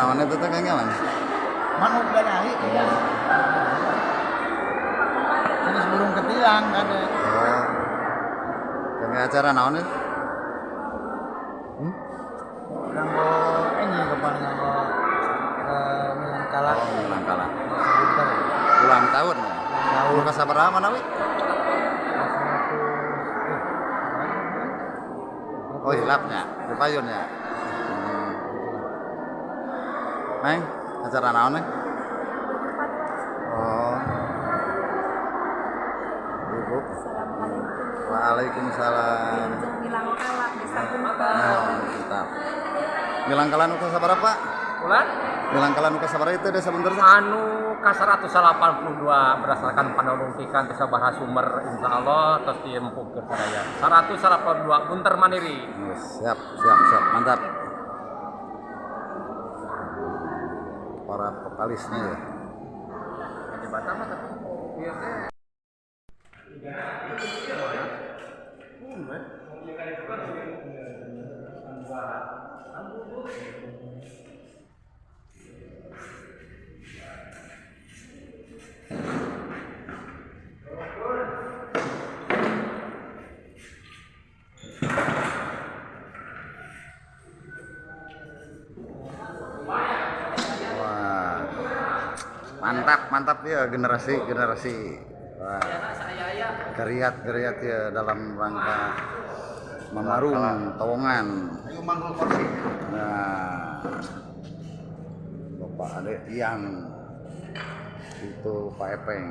naon itu teh kayaknya man. Manuk dan nyari ya. Jenis burung ketilang ada. Oh. Kami acara naon itu? Nganggo ini kapan nganggo Minangkala. Oh, Minangkala. Sebentar. Ulang tahun ya. Tahun. Muka sabaraha mana wi? Oh, hilapnya, di payunnya. Neng, acara naon neng? Oh. Ibu. Assalamualaikum. Waalaikumsalam. Minangkala desa Punten. Nah, mantap. Minangkala nu kasabaraha, Pak? Ulan Minangkala nu kasabaraha itu desa bener teh? anu ka 182 berdasarkan panonungkikan teh sabaraha sumber insyaallah tos diempukeun sadaya 182 Bunter Mandiri. Siap, mantap. Para vokalisnya ya. Di Batam mah tapi ieu teh Wah, mantap ya generasi. Wah, geriat ya dalam rangka memarung Tawongan. Ayo manggul kursi. Nah, Bapak Ade yang itu Pak Epeng.